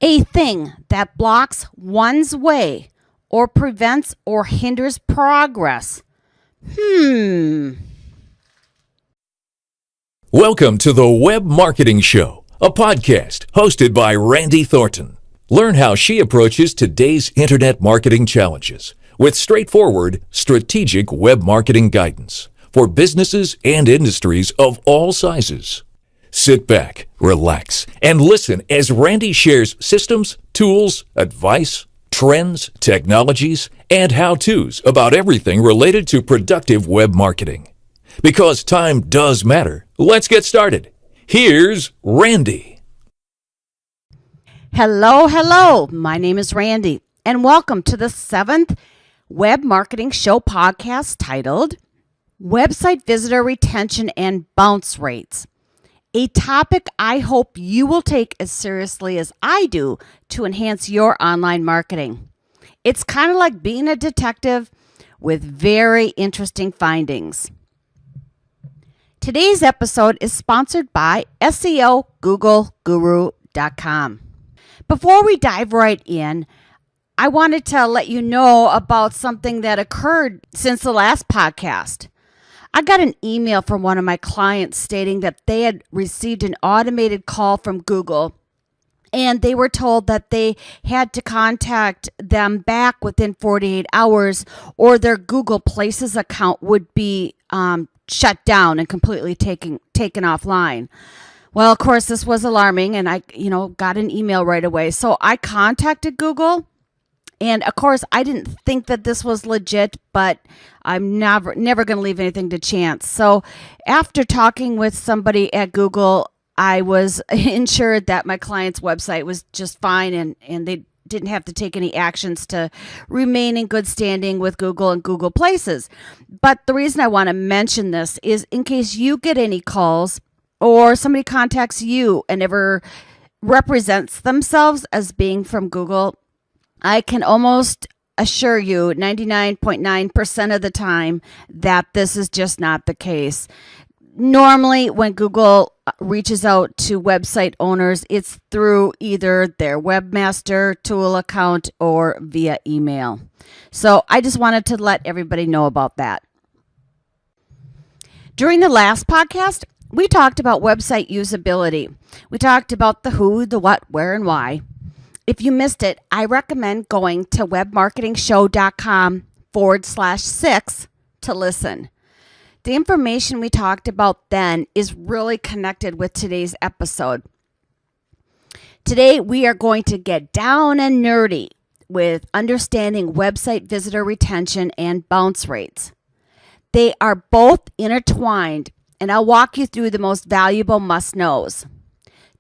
A thing that blocks one's way or prevents or hinders progress. Welcome to the Web Marketing Show, a podcast hosted by Randy Thornton. Learn how she approaches today's internet marketing challenges with straightforward, strategic web marketing guidance for businesses and industries of all sizes. Sit back, relax, and listen as Randy shares systems, tools, advice, trends, technologies, and how-tos about everything related to productive web marketing. Because time does matter, let's get started. Here's Randy. Hello. My name is Randy, and welcome to the 7th Web Marketing Show podcast titled Website Visitor Retention and Bounce Rates. A topic I hope you will take as seriously as I do to enhance your online marketing. It's kind of like being a detective with very interesting findings. Today's episode is sponsored by SEOGoogleGuru.com. Before we dive right in, I wanted to let you know about something that occurred since the last podcast. I got an email from one of my clients stating that they had received an automated call from Google, and they were told that they had to contact them back within 48 hours or their Google Places account would be shut down and completely taken offline. Well, of course, this was alarming, and I got an email right away. So I contacted Google. And of course, I didn't think that this was legit, but I'm never going to leave anything to chance. So after talking with somebody at Google, I was ensured that my client's website was just fine and they didn't have to take any actions to remain in good standing with Google and Google Places. But the reason I want to mention this is in case you get any calls or somebody contacts you and ever represents themselves as being from Google, I can almost assure you 99.9% of the time that this is just not the case. Normally, when Google reaches out to website owners, it's through either their webmaster tool account or via email. So I just wanted to let everybody know about that. During the last podcast, we talked about website usability. We talked about the who, the what, where, and why. If you missed it, I recommend going to webmarketingshow.com/6 to listen. The information we talked about then is really connected with today's episode. Today, we are going to get down and nerdy with understanding website visitor retention and bounce rates. They are both intertwined, and I'll walk you through the most valuable must-knows.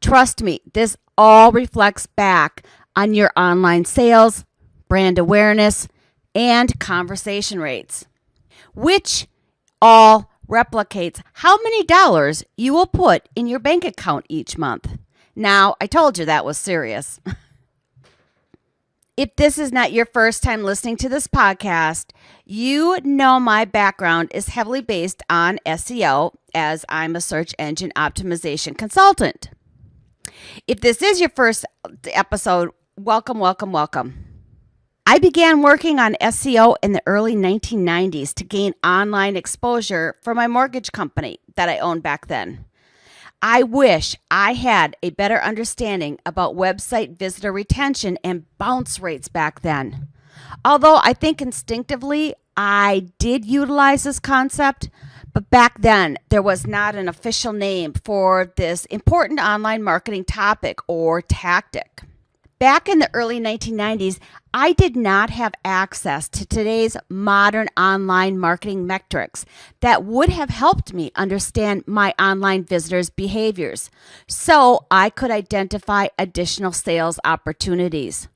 Trust me, this all reflects back on your online sales, brand awareness, and conversation rates, which all replicates how many dollars you will put in your bank account each month. Now, I told you that was serious. If this is not your first time listening to this podcast, you know my background is heavily based on SEO as I'm a search engine optimization consultant. If this is your first episode, welcome. I began working on SEO in the early 1990s to gain online exposure for my mortgage company that I owned back then. I wish I had a better understanding about website visitor retention and bounce rates back then. Although I think instinctively I did utilize this concept, but back then there was not an official name for this important online marketing topic or tactic. Back in the early 1990s, I did not have access to today's modern online marketing metrics that would have helped me understand my online visitors' behaviors so I could identify additional sales opportunities.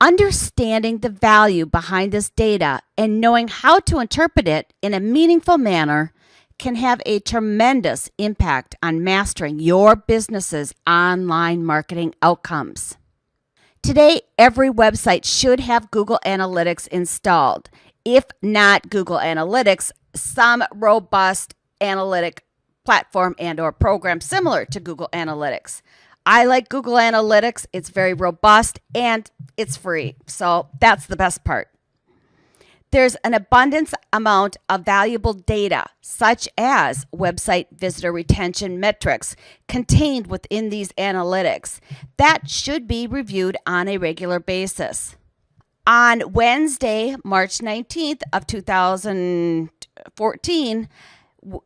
Understanding the value behind this data and knowing how to interpret it in a meaningful manner can have a tremendous impact on mastering your business's online marketing outcomes. Today, every website should have Google Analytics installed. If not Google Analytics, some robust analytic platform and or program similar to Google Analytics. I like Google Analytics. It's very robust and it's free. So that's the best part. There's an abundance amount of valuable data, such as website visitor retention metrics contained within these analytics that should be reviewed on a regular basis. On Wednesday, March 19th of 2014,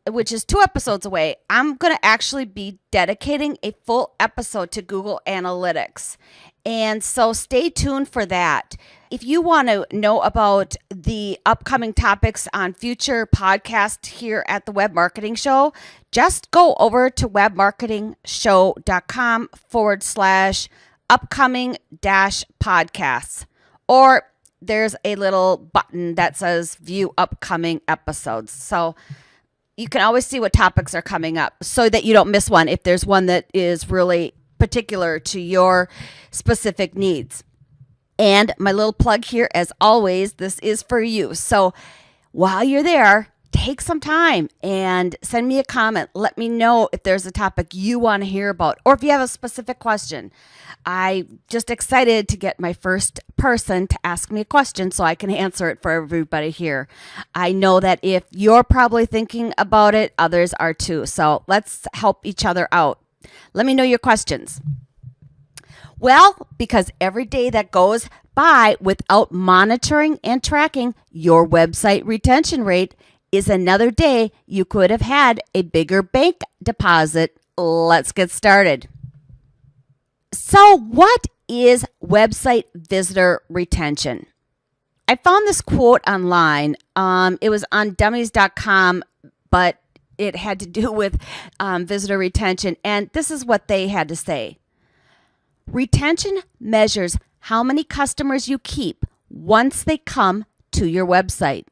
which is 2 episodes away, I'm going to actually be dedicating a full episode to Google Analytics. And so stay tuned for that. If you want to know about the upcoming topics on future podcasts here at the Web Marketing Show, just go over to webmarketingshow.com/upcoming-podcasts. Or there's a little button that says view upcoming episodes. So you can always see what topics are coming up so that you don't miss one if there's one that is really particular to your specific needs. And my little plug here, as always, this is for you. So while you're there, take some time and send me a comment. Let me know if there's a topic you want to hear about or if you have a specific question. I'm just excited to get my first person to ask me a question so I can answer it for everybody here. I know that if you're probably thinking about it, others are too. So let's help each other out. Let me know your questions. Well, because every day that goes by without monitoring and tracking your website retention rate is another day you could have had a bigger bank deposit. Let's get started. So, what is website visitor retention? I found this quote online. It was on dummies.com, but it had to do with visitor retention. And this is what they had to say. Retention measures how many customers you keep once they come to your website.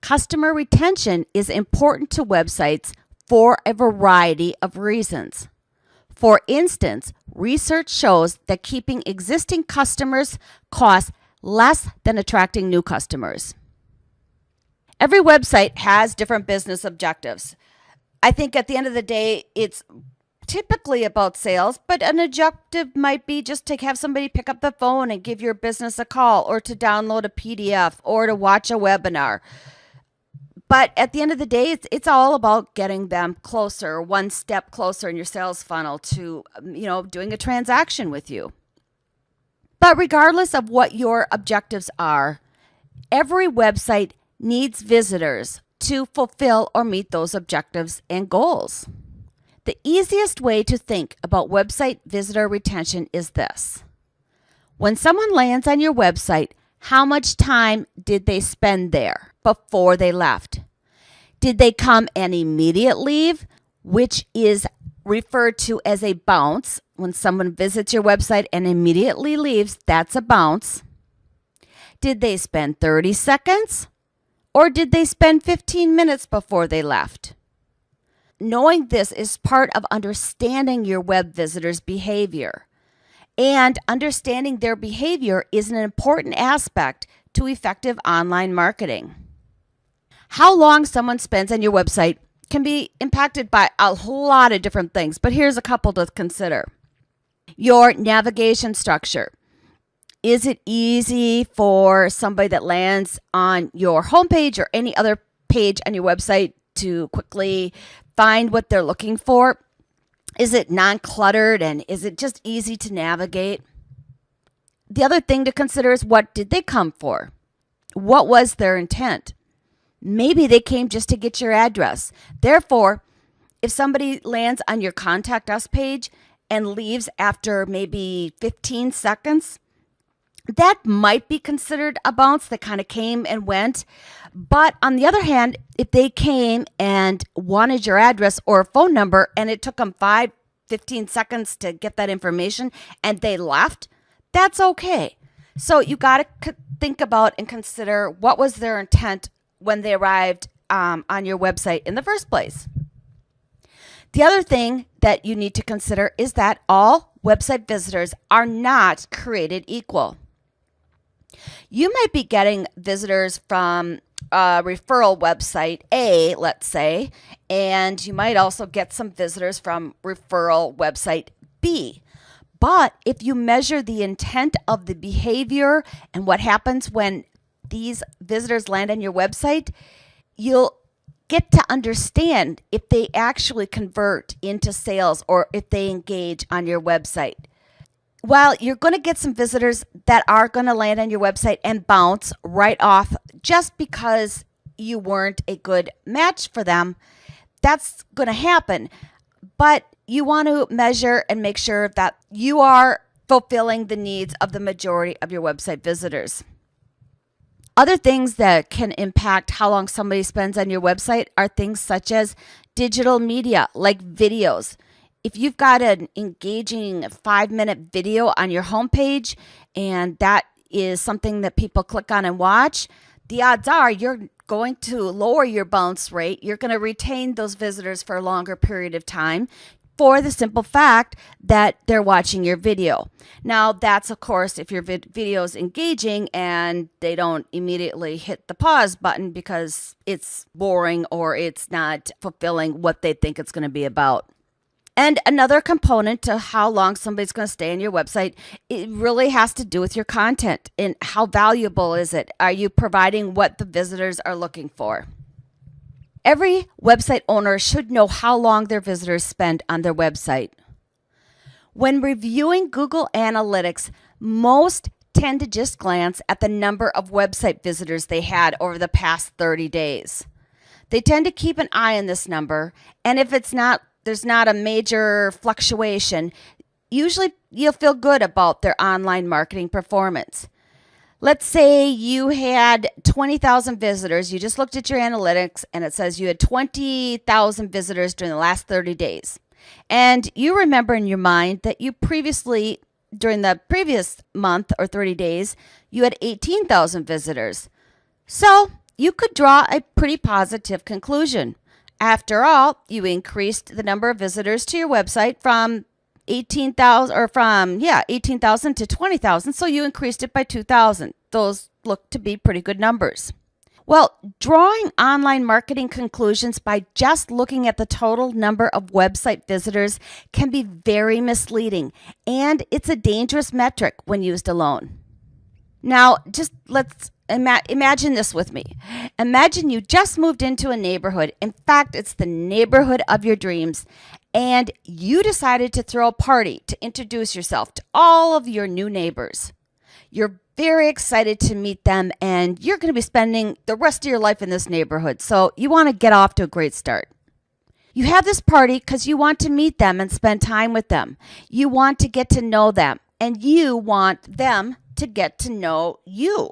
Customer retention is important to websites for a variety of reasons. For instance, research shows that keeping existing customers costs less than attracting new customers. Every website has different business objectives. I think at the end of the day, it's typically about sales, but an objective might be just to have somebody pick up the phone and give your business a call, or to download a PDF, or to watch a webinar. But at the end of the day, it's all about getting them closer, one step closer in your sales funnel to, doing a transaction with you. But regardless of what your objectives are, every website needs visitors to fulfill or meet those objectives and goals. The easiest way to think about website visitor retention is this. When someone lands on your website, how much time did they spend there before they left? Did they come and immediately leave, which is referred to as a bounce? When someone visits your website and immediately leaves, that's a bounce. Did they spend 30 seconds? Or did they spend 15 minutes before they left? Knowing this is part of understanding your web visitors' behavior. And understanding their behavior is an important aspect to effective online marketing. How long someone spends on your website can be impacted by a lot of different things, but here's a couple to consider. Your navigation structure. Is it easy for somebody that lands on your homepage or any other page on your website to quickly find what they're looking for? Is it non-cluttered and is it just easy to navigate? The other thing to consider is, what did they come for? What was their intent? Maybe they came just to get your address. Therefore, if somebody lands on your contact us page and leaves after maybe 15 seconds, that might be considered a bounce that kind of came and went. But on the other hand, if they came and wanted your address or a phone number and it took them 15 seconds to get that information and they left, that's okay. So you got to think about and consider, what was their intent when they arrived on your website in the first place. The other thing that you need to consider is that all website visitors are not created equal. You might be getting visitors from a referral website A, let's say, and you might also get some visitors from referral website B. be. But if you measure the intent of the behavior and what happens when these visitors land on your website, you'll get to understand if they actually convert into sales or if they engage on your website. While you're going to get some visitors that are going to land on your website and bounce right off just because you weren't a good match for them, that's going to happen. But you want to measure and make sure that you are fulfilling the needs of the majority of your website visitors. Other things that can impact how long somebody spends on your website are things such as digital media, like videos. If you've got an engaging 5-minute video on your homepage and that is something that people click on and watch, the odds are you're going to lower your bounce rate. You're going to retain those visitors for a longer period of time for the simple fact that they're watching your video. Now, that's, of course, if your video is engaging and they don't immediately hit the pause button because it's boring or it's not fulfilling what they think it's going to be about. And another component to how long somebody's going to stay on your website, it really has to do with your content and how valuable is it? Are you providing what the visitors are looking for? Every website owner should know how long their visitors spend on their website. When reviewing Google Analytics, most tend to just glance at the number of website visitors they had over the past 30 days. They tend to keep an eye on this number, and if there's not a major fluctuation, usually you'll feel good about their online marketing performance. Let's say you had 20,000 visitors. You just looked at your analytics and it says you had 20,000 visitors during the last 30 days. And you remember in your mind that you previously, during the previous month or 30 days, you had 18,000 visitors. So you could draw a pretty positive conclusion. After all, you increased the number of visitors to your website from 18,000 to 20,000. So you increased it by 2,000. Those look to be pretty good numbers. Well, drawing online marketing conclusions by just looking at the total number of website visitors can be very misleading, and it's a dangerous metric when used alone. Now, just let's imagine this with me. Imagine you just moved into a neighborhood. In fact, it's the neighborhood of your dreams. And you decided to throw a party to introduce yourself to all of your new neighbors. You're very excited to meet them, and you're going to be spending the rest of your life in this neighborhood. So you want to get off to a great start. You have this party because you want to meet them and spend time with them. You want to get to know them, and you want them to get to know you.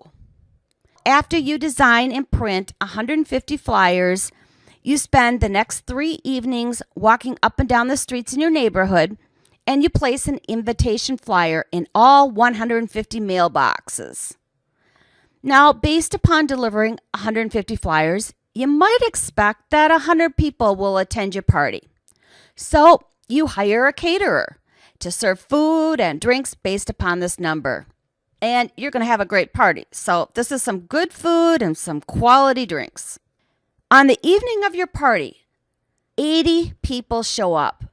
After you design and print 150 flyers, you spend the next 3 evenings walking up and down the streets in your neighborhood, and you place an invitation flyer in all 150 mailboxes. Now, based upon delivering 150 flyers, you might expect that 100 people will attend your party. So you hire a caterer to serve food and drinks based upon this number. And you're going to have a great party. So this is some good food and some quality drinks. On the evening of your party, 80 people show up.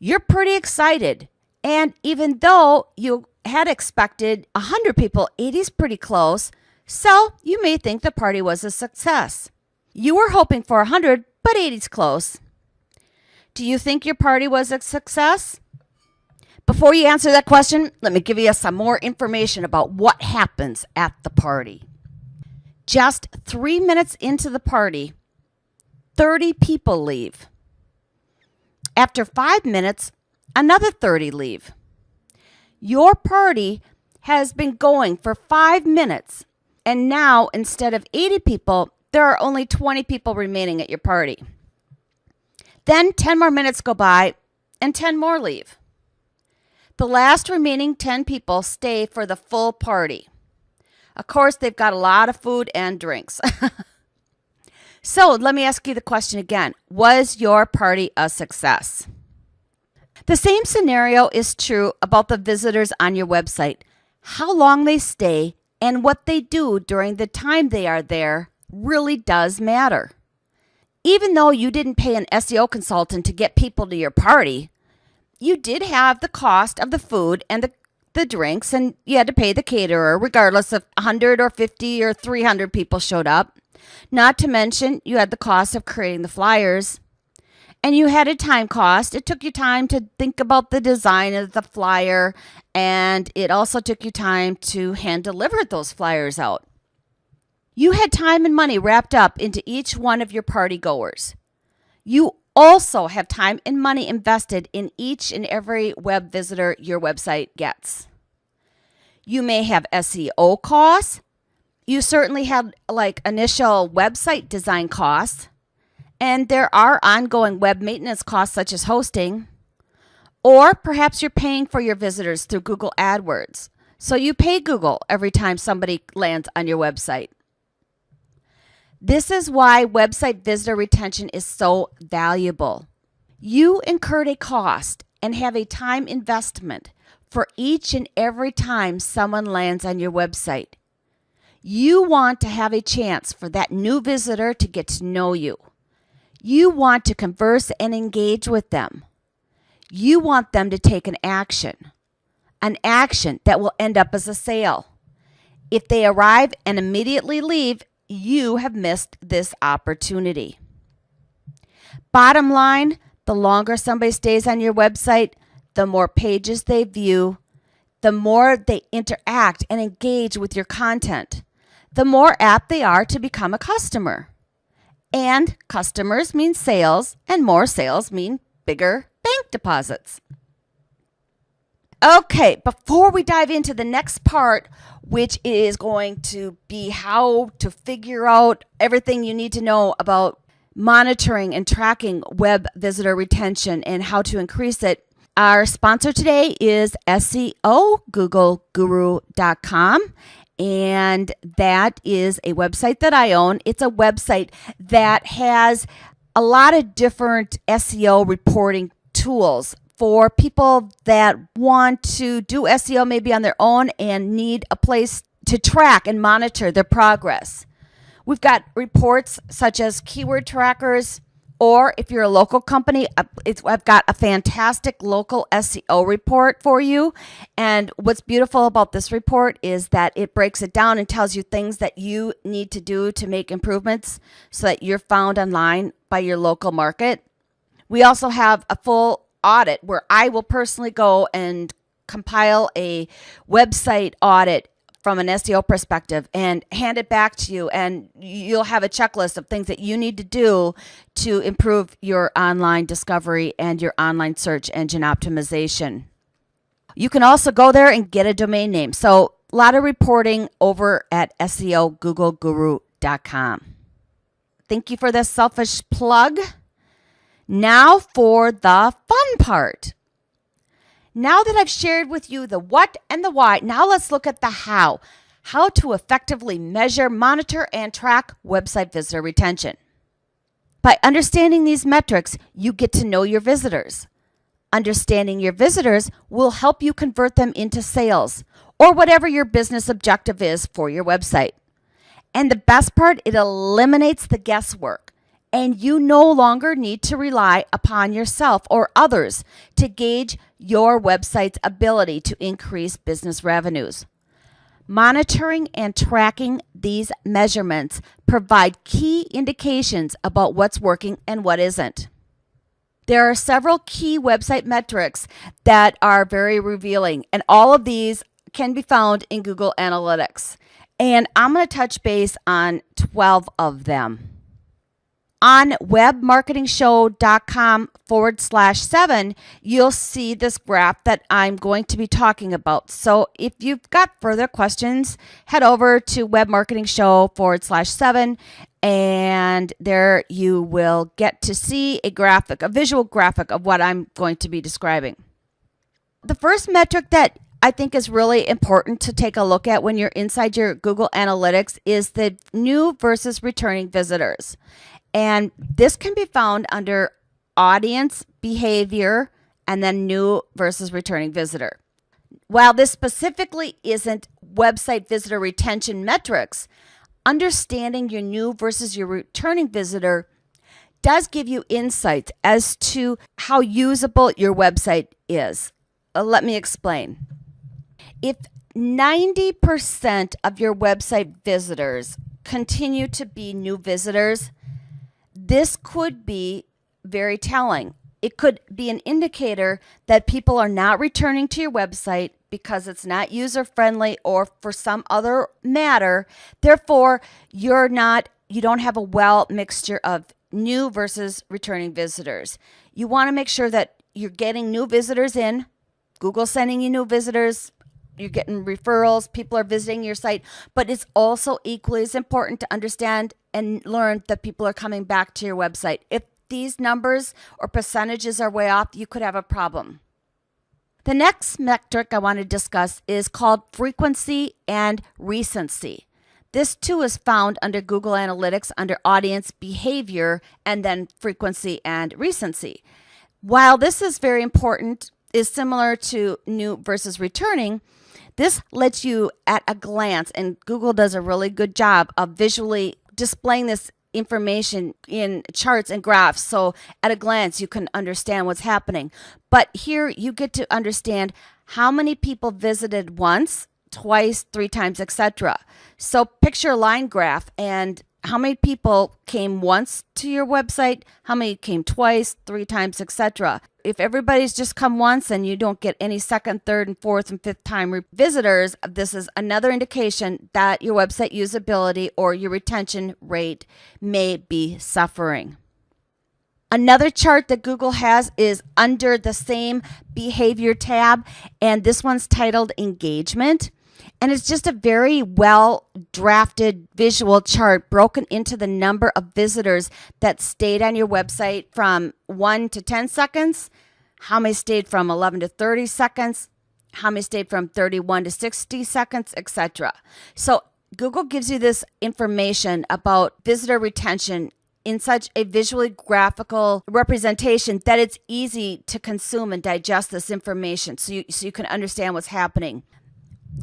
You're pretty excited. And even though you had expected 100 people, 80 is pretty close. So you may think the party was a success. You were hoping for 100, but 80 is close. Do you think your party was a success? Before you answer that question, let me give you some more information about what happens at the party. Just 3 minutes into the party, 30 people leave. After 5 minutes, another 30 leave. Your party has been going for 5 minutes, and now instead of 80 people, there are only 20 people remaining at your party. Then 10 more minutes go by, and 10 more leave. The last remaining 10 people stay for the full party. Of course, they've got a lot of food and drinks. So let me ask you the question again. Was your party a success? The same scenario is true about the visitors on your website. How long they stay and what they do during the time they are there really does matter. Even though you didn't pay an SEO consultant to get people to your party, you did have the cost of the food and the drinks, and you had to pay the caterer regardless if 100 or 50 or 300 people showed up. Not to mention, you had the cost of creating the flyers. And you had a time cost. It took you time to think about the design of the flyer, and it also took you time to hand deliver those flyers out. You had time and money wrapped up into each one of your party goers. You also have time and money invested in each and every web visitor your website gets. You may have SEO costs. You certainly had like initial website design costs. And there are ongoing web maintenance costs such as hosting. Or perhaps you're paying for your visitors through Google AdWords. So you pay Google every time somebody lands on your website. This is why website visitor retention is so valuable. You incurred a cost and have a time investment for each and every time someone lands on your website. You want to have a chance for that new visitor to get to know you. You want to converse and engage with them. You want them to take an action that will end up as a sale. If they arrive and immediately leave, you have missed this opportunity. Bottom line, the longer somebody stays on your website, the more pages they view, the more they interact and engage with your content, the more apt they are to become a customer. And customers mean sales, and more sales mean bigger bank deposits. Okay, before we dive into the next part, which is going to be how to figure out everything you need to know about monitoring and tracking web visitor retention and how to increase it, our sponsor today is SEO, GoogleGuru.com. And that is a website that I own. It's a website that has a lot of different SEO reporting tools for people that want to do SEO maybe on their own and need a place to track and monitor their progress. We've got reports such as keyword trackers, or if you're a local company, I've got a fantastic local SEO report for you. And what's beautiful about this report is that it breaks it down and tells you things that you need to do to make improvements so that you're found online by your local market. We also have a full audit where I will personally go and compile a website audit from an SEO perspective and hand it back to you, and you'll have a checklist of things that you need to do to improve your online discovery and your online search engine optimization. You can also go there and get a domain name. So a lot of reporting over at SEO GoogleGuru.com. Thank you for this selfish plug. Now for the fun part. Now that I've shared with you the what and the why, now let's look at the how. How to effectively measure, monitor, and track website visitor retention. By understanding these metrics, you get to know your visitors. Understanding your visitors will help you convert them into sales or whatever your business objective is for your website. And the best part, it eliminates the guesswork. And you no longer need to rely upon yourself or others to gauge your website's ability to increase business revenues. Monitoring and tracking these measurements provide key indications about what's working and what isn't. There are several key website metrics that are very revealing, and all of these can be found in Google Analytics. And I'm going to touch base on 12 of them. On webmarketingshow.com/7, you'll see this graph that I'm going to be talking about. So if you've got further questions, head over to webmarketingshow/7, and there you will get to see a graphic, a visual graphic of what I'm going to be describing. The first metric that I think is really important to take a look at when you're inside your Google Analytics is the new versus returning visitors. And this can be found under audience behavior and then new versus returning visitor. While this specifically isn't website visitor retention metrics, understanding your new versus your returning visitor does give you insights as to how usable your website is. Let me explain. If 90% of your website visitors continue to be new visitors, this could be very telling. It could be an indicator that people are not returning to your website because it's not user-friendly or for some other matter. Therefore, you don't have a well mixture of new versus returning visitors. You want to make sure that you're getting new visitors in. Google's sending you new visitors. You're getting referrals. People are visiting your site. But it's also equally as important to understand and learn that people are coming back to your website. If these numbers or percentages are way off, you could have a problem. The next metric I want to discuss is called frequency and recency. This too is found under Google Analytics under audience behavior and then frequency and recency. While this is very important, is similar to new versus returning, this lets you at a glance, and Google does a really good job of visually displaying this information in charts and graphs, so at a glance you can understand what's happening. But here you get to understand how many people visited once, twice, 3 times, etc. So picture a line graph and how many people came once to your website, how many came twice, 3 times, etc. If everybody's just come once and you don't get any second, third, and fourth, and fifth time visitors, this is another indication that your website usability or your retention rate may be suffering. Another chart that Google has is under the same behavior tab, and this one's titled Engagement. And it's just a very well drafted visual chart broken into the number of visitors that stayed on your website from 1 to 10 seconds, how many stayed from 11 to 30 seconds, how many stayed from 31 to 60 seconds, etc. So Google gives you this information about visitor retention in such a visually graphical representation that it's easy to consume and digest this information so you can understand what's happening.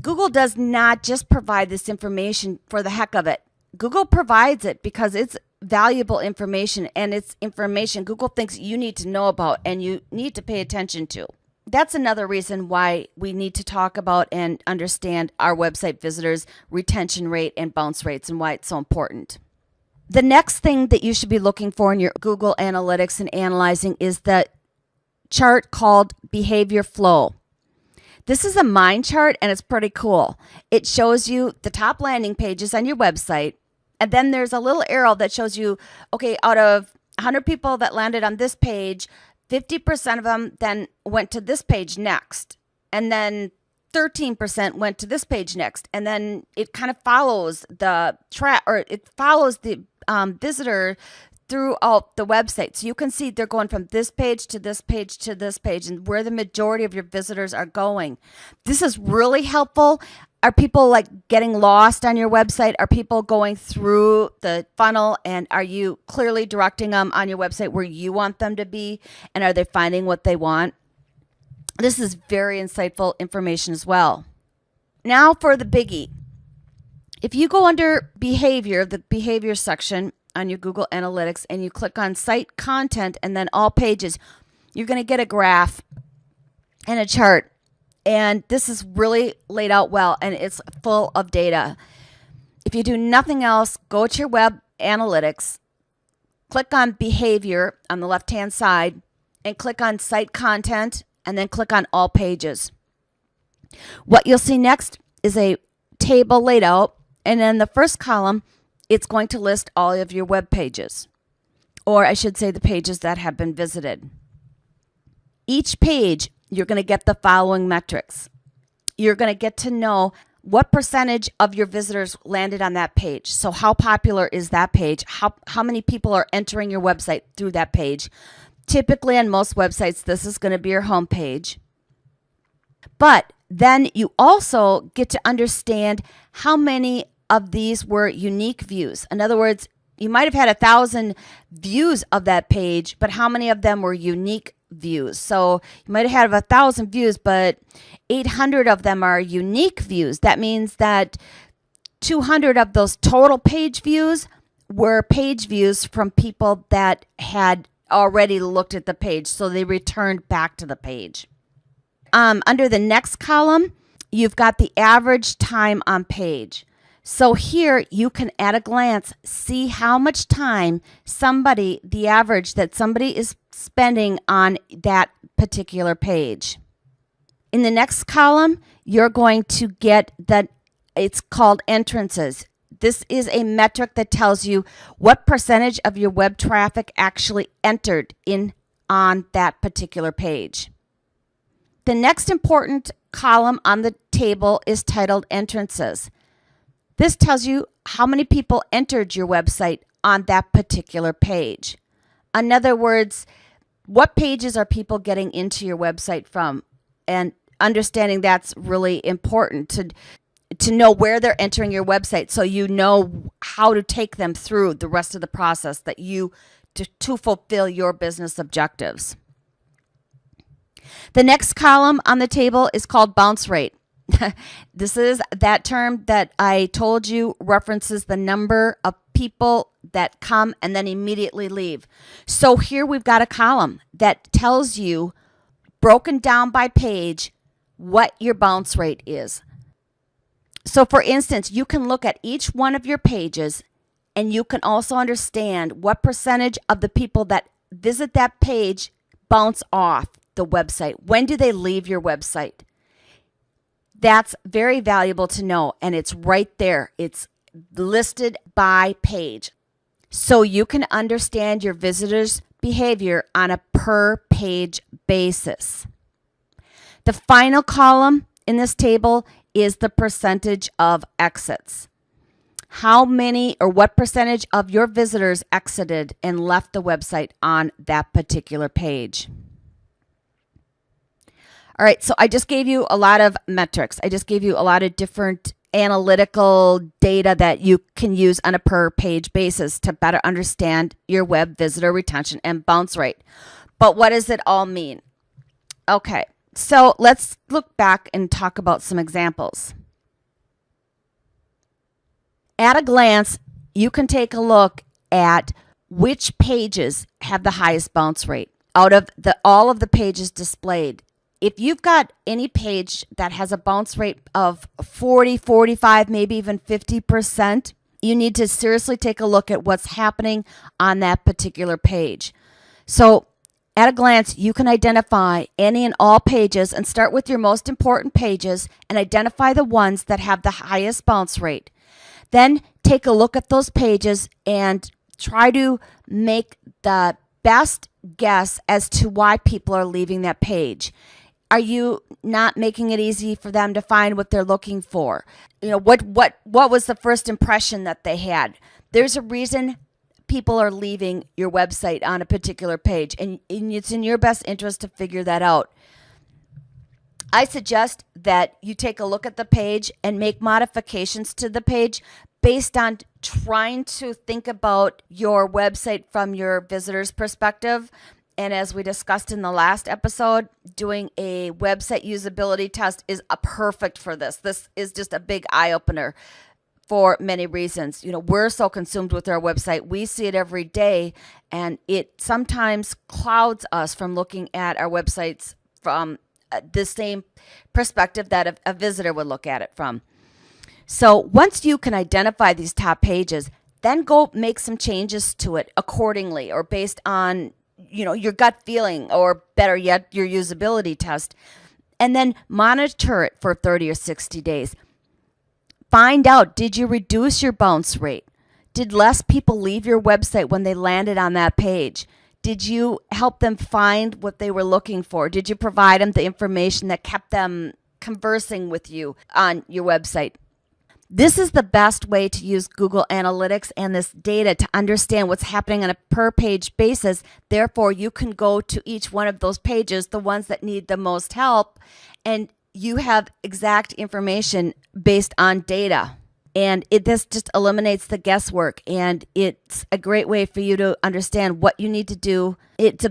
Google does not just provide this information for the heck of it. Google provides it because it's valuable information, and it's information Google thinks you need to know about and you need to pay attention to. That's another reason why we need to talk about and understand our website visitors' retention rate and bounce rates and why it's so important. The next thing that you should be looking for in your Google Analytics and analyzing is the chart called Behavior Flow. This is a mind chart, and it's pretty cool. It shows you the top landing pages on your website, and then there's a little arrow that shows you, okay, out of 100 people that landed on this page, 50% of them then went to this page next, and then 13% went to this page next, and then it kind of follows the track, or it follows the visitor throughout the website. So you can see they're going from this page to this page to this page and where the majority of your visitors are going. This is really helpful. Are people like getting lost on your website? Are people going through the funnel, and are you clearly directing them on your website where you want them to be? And are they finding what they want? This is very insightful information as well. Now for the biggie. If you go under behavior, the behavior section on your Google Analytics, and you click on site content and then all pages, you're going to get a graph and a chart. And this is really laid out well, and it's full of data. If you do nothing else, go to your web analytics, click on behavior on the left-hand side, and click on site content, and then click on all pages. What you'll see next is a table laid out, and in the first column, it's going to list all of your web pages, or I should say the pages that have been visited. Each page, you're going to get the following metrics. You're going to get to know what percentage of your visitors landed on that page. So how popular is that page? How many people are entering your website through that page? Typically on most websites, this is going to be your home page. But then you also get to understand how many of these were unique views. In other words, you might have had 1,000 views of that page, but how many of them were unique views? So you might have had 1,000 views, but 800 of them are unique views. That means that 200 of those total page views were page views from people that had already looked at the page, so they returned back to the page. Under the next column, you've got the average time on page. So here you can at a glance see how much time the average that somebody is spending on that particular page. In the next column, you're going to get it's called entrances. This is a metric that tells you what percentage of your web traffic actually entered in on that particular page. The next important column on the table is titled entrances. This tells you how many people entered your website on that particular page. In other words, what pages are people getting into your website from? And understanding that's really important to know where they're entering your website, so you know how to take them through the rest of the process to fulfill your business objectives. The next column on the table is called bounce rate. This is that term that I told you references the number of people that come and then immediately leave. So here we've got a column that tells you, broken down by page, what your bounce rate is. So for instance, you can look at each one of your pages and you can also understand what percentage of the people that visit that page bounce off the website. When do they leave your website? That's very valuable to know, and it's right there. It's listed by page. So you can understand your visitors' behavior on a per page basis. The final column in this table is the percentage of exits. How many or what percentage of your visitors exited and left the website on that particular page? All right, so I just gave you a lot of metrics. I just gave you a lot of different analytical data that you can use on a per page basis to better understand your web visitor retention and bounce rate. But what does it all mean? Okay, so let's look back and talk about some examples. At a glance, you can take a look at which pages have the highest bounce rate out of all of the pages displayed. If you've got any page that has a bounce rate of 40, 45, maybe even 50%, you need to seriously take a look at what's happening on that particular page. So at a glance, you can identify any and all pages and start with your most important pages and identify the ones that have the highest bounce rate. Then take a look at those pages and try to make the best guess as to why people are leaving that page. Are you not making it easy for them to find what they're looking for? You know, what was the first impression that they had? There's a reason people are leaving your website on a particular page, and it's in your best interest to figure that out. I suggest that you take a look at the page and make modifications to the page based on trying to think about your website from your visitor's perspective. And as we discussed in the last episode, doing a website usability test is perfect for this. This is just a big eye-opener for many reasons. You know, we're so consumed with our website. We see it every day, and it sometimes clouds us from looking at our websites from the same perspective that a visitor would look at it from. So once you can identify these top pages, then go make some changes to it accordingly or based on your gut feeling, or better yet, your usability test, and then monitor it for 30 or 60 days. Find out, did you reduce your bounce rate? Did less people leave your website when they landed on that page? Did you help them find what they were looking for? Did you provide them the information that kept them conversing with you on your website? This is the best way to use Google Analytics and this data to understand what's happening on a per page basis. Therefore, you can go to each one of those pages, the ones that need the most help, and you have exact information based on data. And this just eliminates the guesswork, and it's a great way for you to understand what you need to do. It's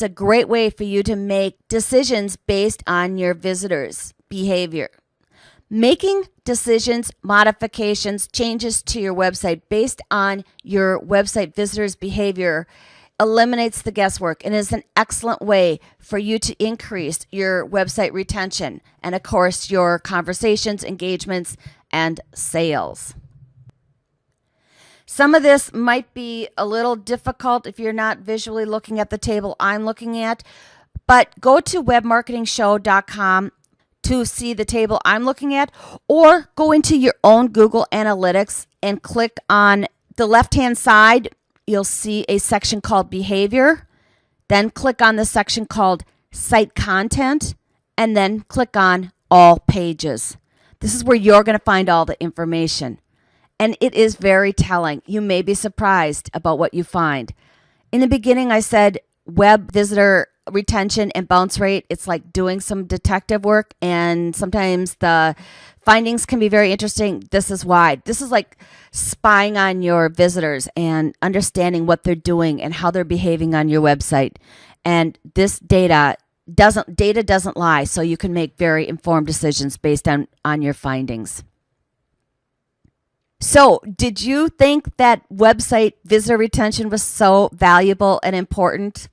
a great way for you to make decisions based on your visitors' behavior. Making decisions, modifications, changes to your website based on your website visitors' behavior eliminates the guesswork and is an excellent way for you to increase your website retention and, of course, your conversations, engagements, and sales. Some of this might be a little difficult if you're not visually looking at the table I'm looking at, but go to webmarketingshow.com to see the table I'm looking at, or go into your own Google Analytics and click on the left-hand side. You'll see a section called Behavior, then click on the section called Site Content, and then click on All Pages. This is where you're going to find all the information. And it is very telling. You may be surprised about what you find. In the beginning, I said web visitor retention and bounce rate. It's like doing some detective work, and sometimes the findings can be very interesting. This is why. This is like spying on your visitors and understanding what they're doing and how they're behaving on your website. And this data doesn't lie, so you can make very informed decisions based on your findings. So, did you think that website visitor retention was so valuable and important?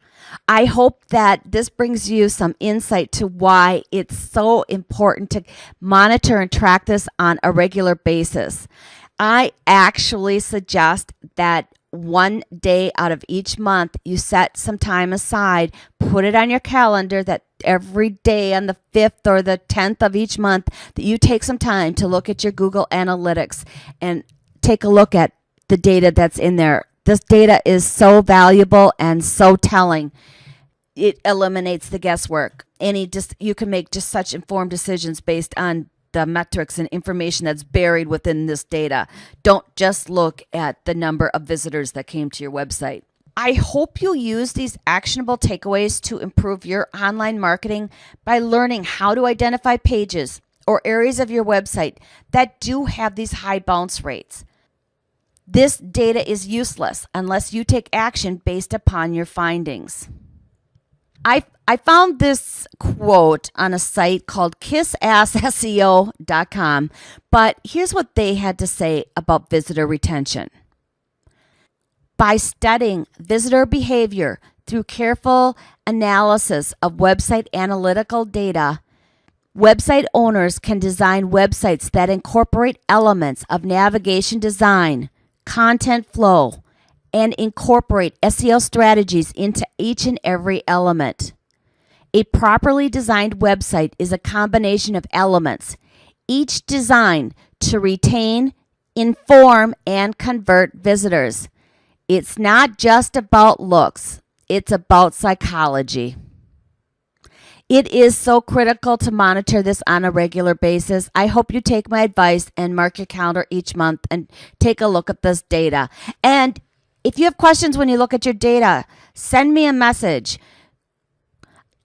I hope that this brings you some insight to why it's so important to monitor and track this on a regular basis. I actually suggest that one day out of each month, you set some time aside, put it on your calendar that every day on the 5th or the 10th of each month that you take some time to look at your Google Analytics and take a look at the data that's in there. This data is so valuable and so telling. It eliminates the guesswork. You can make just such informed decisions based on the metrics and information that's buried within this data. Don't just look at the number of visitors that came to your website. I hope you use these actionable takeaways to improve your online marketing by learning how to identify pages or areas of your website that do have these high bounce rates. This data is useless unless you take action based upon your findings. I found this quote on a site called KissAssSEO.com, but here's what they had to say about visitor retention. By studying visitor behavior through careful analysis of website analytical data, website owners can design websites that incorporate elements of navigation design, content flow, and incorporate SEO strategies into each and every element. A properly designed website is a combination of elements, each designed to retain, inform, and convert visitors. It's not just about looks, it's about psychology. It is so critical to monitor this on a regular basis. I hope you take my advice and mark your calendar each month and take a look at this data. And if you have questions when you look at your data, send me a message.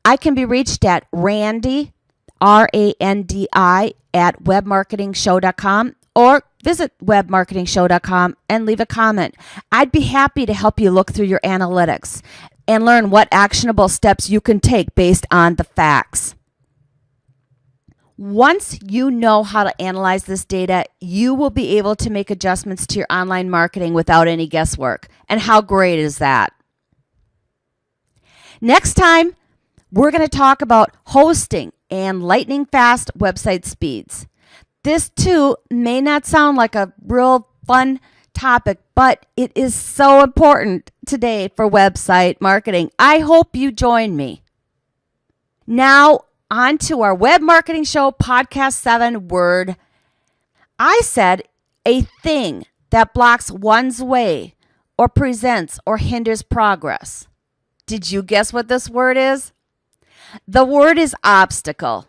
I can be reached at Randi, R-A-N-D-I, at webmarketingshow.com, or visit webmarketingshow.com and leave a comment. I'd be happy to help you look through your analytics and learn what actionable steps you can take based on the facts. Once you know how to analyze this data, you will be able to make adjustments to your online marketing without any guesswork. And how great is that? Next time, we're going to talk about hosting and lightning fast website speeds. This too may not sound like a real fun topic, but it is so important today for website marketing. I hope you join me. Now, on to our Web Marketing Show Podcast 7 word. I said a thing that blocks one's way or presents or hinders progress. Did you guess what this word is? The word is obstacle.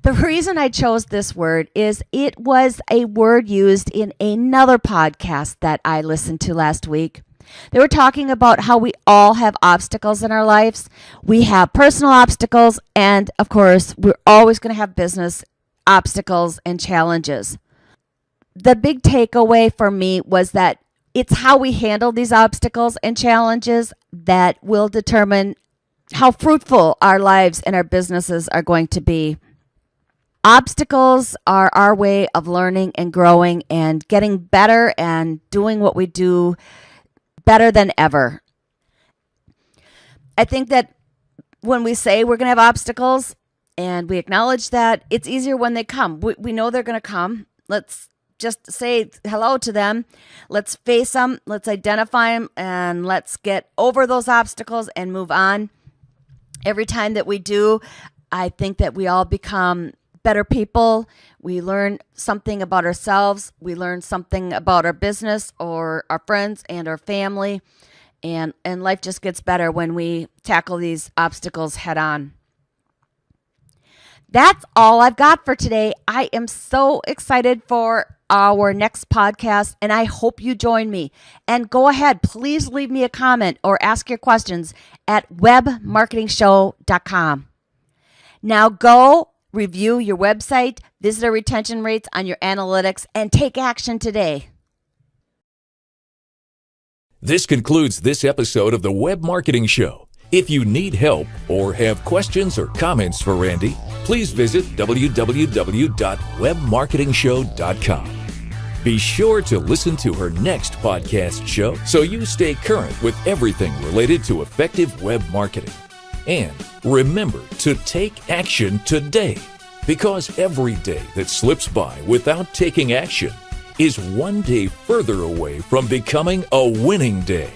The reason I chose this word is it was a word used in another podcast that I listened to last week. They were talking about how we all have obstacles in our lives. We have personal obstacles, and of course, we're always going to have business obstacles and challenges. The big takeaway for me was that it's how we handle these obstacles and challenges that will determine how fruitful our lives and our businesses are going to be. Obstacles are our way of learning and growing and getting better and doing what we do better than ever. I think that when we say we're going to have obstacles and we acknowledge that, it's easier when they come. We know they're going to come. Let's just say hello to them. Let's face them. Let's identify them, and let's get over those obstacles and move on. Every time that we do, I think that we all become better people. We learn something about ourselves. We learn something about our business or our friends and our family. And life just gets better when we tackle these obstacles head on. That's all I've got for today. I am so excited for our next podcast, and I hope you join me. And go ahead, please leave me a comment or ask your questions at webmarketingshow.com. Now go review your website, visitor retention rates on your analytics, and take action today. This concludes this episode of the Web Marketing Show. If you need help or have questions or comments for Randy, please visit www.webmarketingshow.com. Be sure to listen to her next podcast show so you stay current with everything related to effective web marketing. And remember to take action today, because every day that slips by without taking action is one day further away from becoming a winning day.